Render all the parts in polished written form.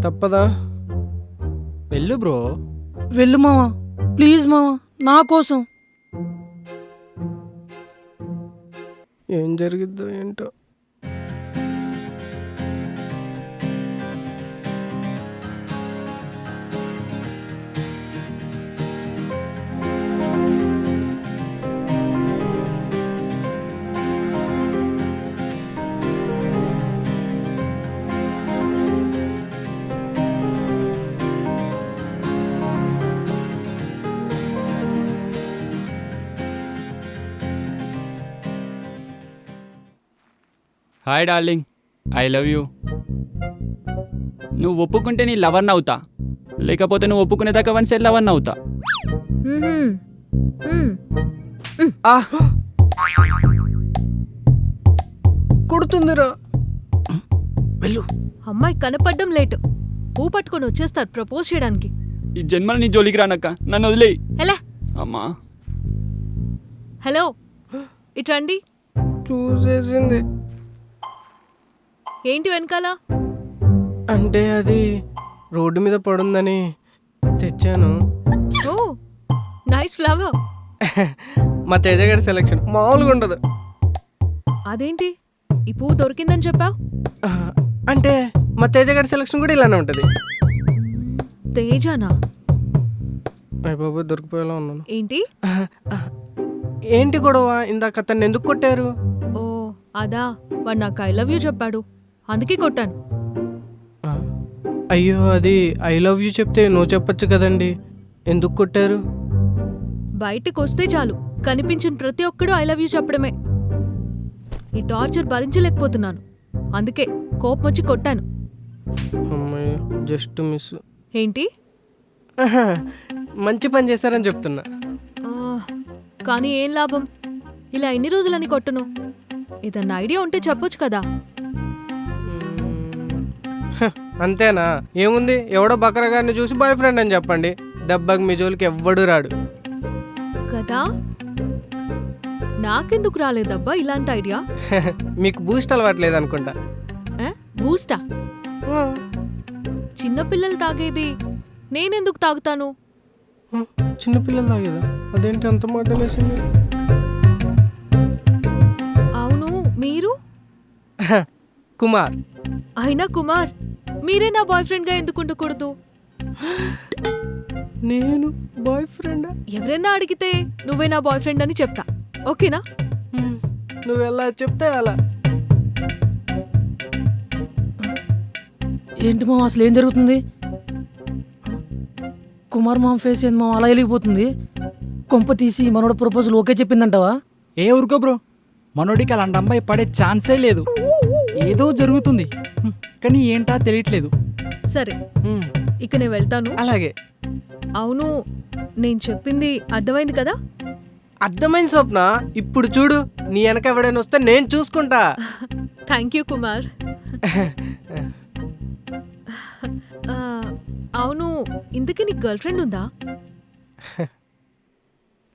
తప్పదా? వెళ్ళు బ్రో. వెళ్ళు మావా, ప్లీజ్ మావా, నా కోసం. ఏం జరిగిద్దో ఏంటో. Hi darling, I love you. నువ్వు ఒప్పుకుంటే నీ లవర్ని అవుతా, లేకపోతే నువ్వు ఒప్పుకునేదాకా వన్ సైడ్ లవర్ని అవుతా. కొడుతుందిరా. వెళ్ళు. అమ్మాయి కనపడ్డం లేటు, పూ పట్టుకొని వచ్చేస్తారు ప్రపోజ్ చేయడానికి. ఈ జన్మలో నీ జోలికి రానక్క, నన్ను వదిలేయి. ఎలా? అమ్మా. హలో, ఇట్రండి. చూసేసింది. ఏంటి వెనకాల? అంటే అది రోడ్డు మీద పడుందని తెచ్చాను. ఓ నైస్ ఫ్లవర్. మా తేజ గారి సెలెక్షన్ మామూలుగా ఉండదు. అదేంటి ఈ పువ్వు దొరికిందని చెప్పావు? అంటే మా తేజ గారి సెలెక్షన్ కూడా ఇలానే ఉంటుంది. తేజానా? అయ్య బాబు, దొరికిపోయేలా ఉన్నాను. ఏంటి ఏంటి గొడవ? ఇందాక అతన్ని ఎందుకు కొట్టారు? ఓ అదా, వాడు నాకు ఐ లవ్ యూ చెప్పాడు, అందుకే కొట్టాను. అయ్యో, అది ఐ లవ్ యూ చెప్తే నువ్వు చెప్పొచ్చు కదండి, ఎందుకు కొట్టారు? బయటకు వస్తే చాలు కనిపించిన ప్రతి ఒక్కడు ఐ లవ్ యూ చెప్పడమే. ఈ టార్చర్ భరించలేకపోతున్నాను, అందుకే కోపం వచ్చి కొట్టాను. అమ్మాయి జస్ట్ మిస్. ఏంటి? మంచి పని చేశారని చెప్తున్నా. కానీ ఏం లాభం, ఇలా ఎన్ని రోజులని కొట్టను. ఏదన్నా ఐడియా ఉంటే చెప్పొచ్చు కదా. అంతేనా? ఏముంది, ఎవడో బకరా గారిని చూసి బాయ్ ఫ్రెండ్ అని చెప్పండి, దెబ్బకి మీ జోలికి ఎవ్వడు రాడు కదా. నాకెందుకు రాలేదబ్బా ఇలాంటి ఐడియా? మీకు బూస్ట్ అలవాట్లేదు అనుకుంటా. బూస్టా? చిన్నపిల్లలు తాగేది నేనెందుకు తాగుతాను? చిన్నపిల్లలు తాగేదా? అదేంటి అంత మాట వేసింది? అవును, మీరు? కుమార్. అయినా కుమార్ మీరే నా బాయ్ ఫ్రెండ్ గా ఎందుకు ఉండకూడదు? నేను బాయ్ ఫ్రెండ్? ఎవరైనా అడిగితే నువ్వే నా బాయ్ ఫ్రెండ్ అని చెప్తా, ఓకేనా? నువ్వు ఎలా చెప్తే అలా. ఏంటి మామ, అసలు ఏం జరుగుతుంది? కుమార్ మామ ఫేస్ ఏంది మామ అలా వెలిగిపోతుంది? కొంప తీసి మనోడు ప్రపోజల్ ఓకే చెప్పిందంటావా? ఏ ఊరుకో బ్రో, మనోడికి అలాంటి అమ్మాయి పడే ఛాన్సే లేదు. ఏదో జరుగుతుంది, కానీ ఏంటా తెలియట్లేదు. సరే, ఇక నేను వెళ్తాను. అలాగే. అవును, నేను చెప్పింది అర్థమైంది కదా? అర్థమైంది స్వప్న. ఇప్పుడు చూడు, నీ వెనక ఎవడైనా వస్తే నేను చూసుకుంటా. Thank you Kumar. అవును, ఇంతకీ నీకు గర్ల్ ఫ్రెండ్ ఉందా?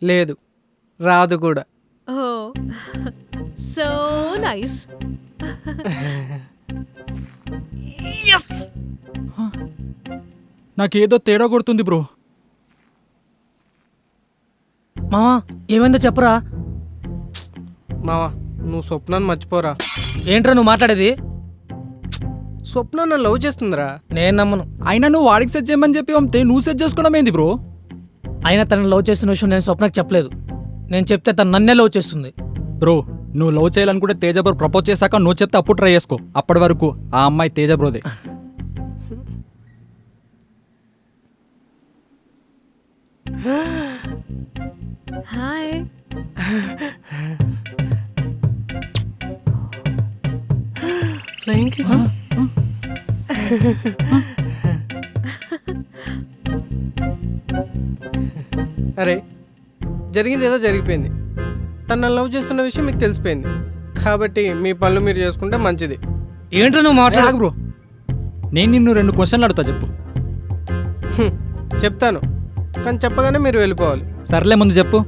లేదు, రాదు కూడా. ఓ సో నైస్. నాకేదో తేడా కొడుతుంది బ్రో. మామ ఏమైందో చెప్పరా? మావా, నువ్వు స్వప్నాన్ని మర్చిపోరా. ఏంట్రా నువ్వు మాట్లాడేది? స్వప్న నన్ను లవ్ చేస్తుందిరా. నేను నమ్మను. అయినా నువ్వు వాడికి సెట్ చేయమని చెప్పి పంపితే నువ్వు సెట్ చేసుకోవడం ఏంది బ్రో? అయినా తనని లవ్ చేస్తున్న విషయం నేను స్వప్నకు చెప్పలేదు. నేను చెప్తే తను నన్నే లవ్ చేస్తుంది. బ్రో, నువ్వు లవ్ చేయాలనుకుంటే తేజ బ్రో ప్రపోజ్ చేశాక నువ్వు చెప్తే అప్పుడు ట్రై చేసుకో. అప్పటి వరకు ఆ అమ్మాయి తేజ బ్రోదే. హాయ్. Flying kiss. అరే, జరిగింది ఏదో జరిగిపోయింది. తను లవ్ చేస్తున్న విషయం మీకు తెలిసిపోయింది కాబట్టి మీ పనులు మీరు చేసుకుంటే మంచిది. ఏంట్రా నువ్వు మాట్లాడకు బ్రో, నేను నిన్ను 2 క్వశ్చన్లు అడుగుతా, చెప్పు. చెప్తాను, కానీ చెప్పగానే మీరు వెళ్ళిపోవాలి. సర్లే, ముందు చెప్పు.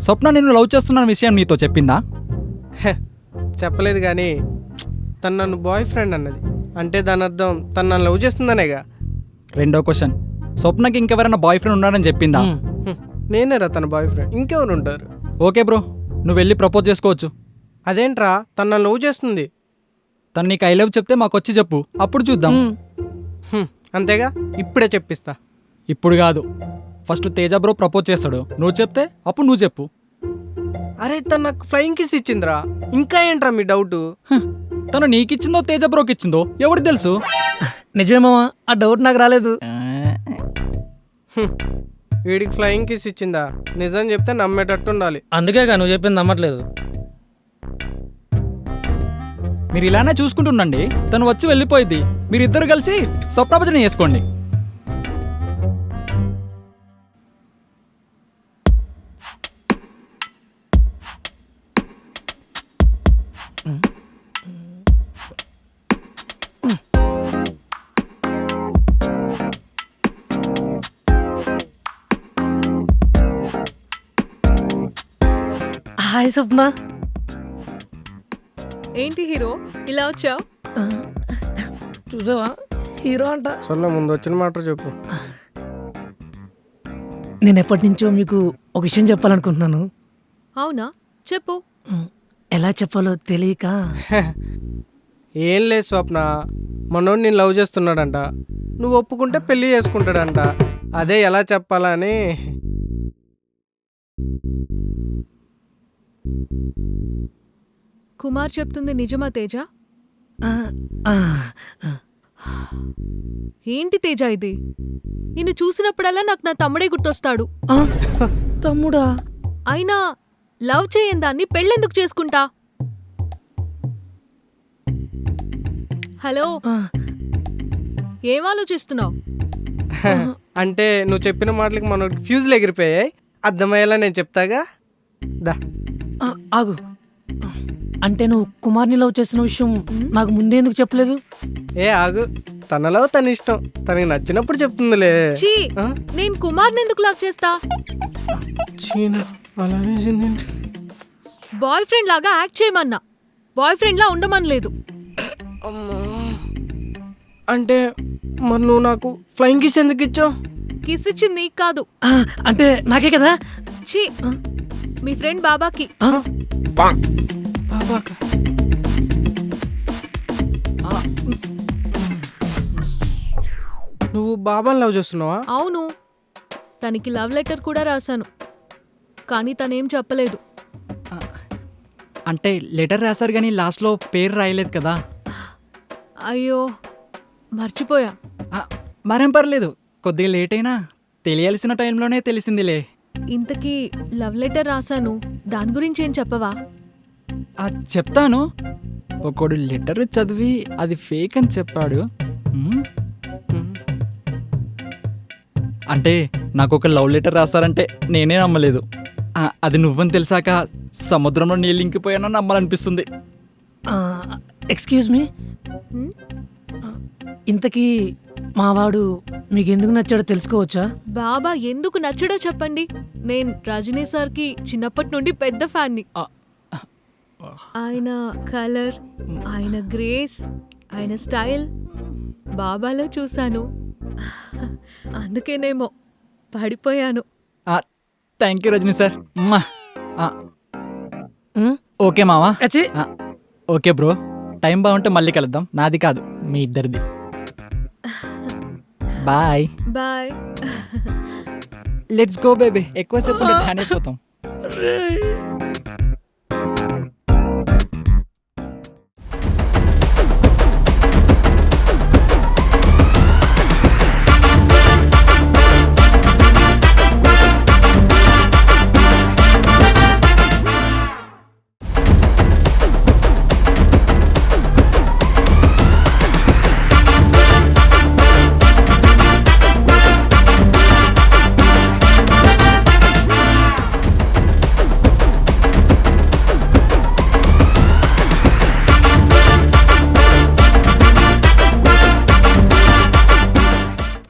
స్వప్న నిన్ను లవ్ చేస్తున్న విషయం నీతో చెప్పిందా? చెప్పలేదు, కానీ తను నన్ను బాయ్ ఫ్రెండ్ అన్నది. అంటే దాని అర్థం తను నన్ను లవ్ చేస్తుందనేగా. రెండో క్వశ్చన్, స్వప్నకి ఇంకెవరైనా బాయ్ ఫ్రెండ్ ఉన్నారని చెప్పిందా? నేనేరా తన బాయ్ ఫ్రెండ్, ఇంకెవరు ఉంటారు? ఓకే బ్రో, నువ్వు వెళ్ళి ప్రపోజ్ చేసుకోవచ్చు. అదేంట్రా, తన లవ్ చేస్తుంది. తను నీకు ఐ లవ్ చెప్తే మాకు వచ్చి చెప్పు, అప్పుడు చూద్దాం. అంతేగా, ఇప్పుడే చెప్పిస్తా. ఇప్పుడు కాదు, ఫస్ట్ తేజ బ్రో ప్రపోజ్ చేస్తాడు, నువ్వు చెప్తే అప్పుడు నువ్వు చెప్పు. అరే తను నాకు ఫ్లయింగ్ కిస్ ఇచ్చిందిరా, ఇంకా ఏంట్రా మీ డౌట్? తను నీకిచ్చిందో తేజ బ్రోకి ఇచ్చిందో ఎవరికి తెలుసు? నిజమే మామ, ఆ డౌట్ నాకు రాలేదు. వీడికి ఫ్లయింగ్ కిస్ ఇచ్చిందా? నిజం చెప్తే నమ్మేటట్టు ఉండాలి. అందుకేగా నువ్వు చెప్పింది నమ్మట్లేదు. మీరు ఇలానే చూసుకుంటుండండి, తను వచ్చి వెళ్ళిపోయింది, మీరిద్దరు కలిసి స్వప్నాభజన చేసుకోండి. హాయ్ స్వప్న. ఏంటి హీరో ఇలా వచ్చావు? చూసావా, హీరో అంట. సర్లే, ముందు వచ్చిన మాట చెప్పు. నేను ఎప్పటి నుంచో మీకు ఒక విషయం చెప్పాలనుకుంటున్నాను. అవునా, చెప్పు. ఎలా చెప్పాలో తెలియక. ఏం లేదు స్వప్న, మనోడు నేను లవ్ చేస్తున్నాడంట, నువ్వు ఒప్పుకుంటే పెళ్లి చేసుకుంటాడంట. అదే ఎలా చెప్పాలని. కుమార్ చెప్తుంది నిజమా తేజ? ఆ, ఆ, ఏంటి తేజ ఇది? నిన్ను చూసినప్పుడల్లా నాకు నా తమ్ముడే గుర్తొస్తాడు. ఆ, తమ్ముడా? అయినా లవ్ చేయని దాన్ని పెళ్ళెందుకు చేసుకుంటా? హలో, ఆ, ఏం ఆలోచిస్తున్నావు? అంటే నువ్వు చెప్పిన మాటలకి మనోడికి ఫ్యూజులు ఎగిరిపోయాయి. అర్థమయ్యేలా నేను చెప్తాగా, దా. ఆ, ఆగు. అంటే నువ్వు కుమార్ని లవ్ చేసిన విషయం నాకు ముందే ఎందుకు చెప్పలేదు? ఏ ఆగు, తన లవ్ తన ఇష్టం, తనకి నచ్చినప్పుడు చెప్తుందిలే. చీ, ఆ? నేను కుమార్ని ఎందుకు లవ్ చేస్తా? చీనా అలానే చేసిందండి. బాయ్ ఫ్రెండ్ లాగా యాక్ట్ చేయమన్నా, బాయ్ ఫ్రెండ్ లా ఉండమనలేదు. అమ్మా, అంటే మరి నువ్వు నాకు ఫ్లయింగ్ కిస్ ఎందుకు ఇచ్చావు? కిస్ ఇచ్చింది నీకు కాదు. ఆ, అంటే నాకే కదా. చీ, మీ ఫ్రెండ్ బాబాకి. ఆ, బాబాకా? నువ్వు బాబాని లవ్ చేస్తున్నావా? అవును, తనకి లవ్ లెటర్ కూడా రాశాను, కానీ తనేం చెప్పలేదు. అంటే లెటర్ రాశారు కానీ లాస్ట్లో పేరు రాయలేదు కదా. అయ్యో, మర్చిపోయా. మరేం పర్లేదు, కొద్దిగా లేట్ అయినా తెలియాల్సిన టైంలోనే తెలిసిందిలే. ఇంతకీ లవ్ లెటర్ రాశాను, దాని గురించి ఏం చెప్పవా? చెప్తాను. ఒకడు లెటర్ చదివి అది ఫేక్ అని చెప్పాడు. మ్మ్. అంటే నాకు ఒక లవ్ లెటర్ రాస్తారంటే నేనే నమ్మలేదు. అది నువ్వని తెలిసాక సముద్రంలో నీళ్ళు ఇంకిపోయానని నమ్మాలనిపిస్తుంది. ఎక్స్క్యూజ్ మీ, హ్మ్? ఇంతకీ మావాడు మీకు ఎందుకు నచ్చాడో తెలుసుకోవచ్చా? బాబా ఎందుకు నచ్చడో చెప్పండి. నేను రజనీ సార్కి చిన్నప్పటి నుండి పెద్ద ఫ్యాన్ని. ఆయన కలర్, ఆయన గ్రేస్, ఆయన స్టైల్ బాబాలో చూశాను. అందుకేనేమో పడిపోయాను. Thank you Rajini sir. Um, okay మావా. అచ్చి. ఓకే బ్రో, టైం బాగుంటే మళ్ళీ కలుద్దాం. నాది కాదు, మీ ఇద్దరిది. Bye. Bye. Let's go baby. ఎక్కువసేపు అయిపోతాం. రే.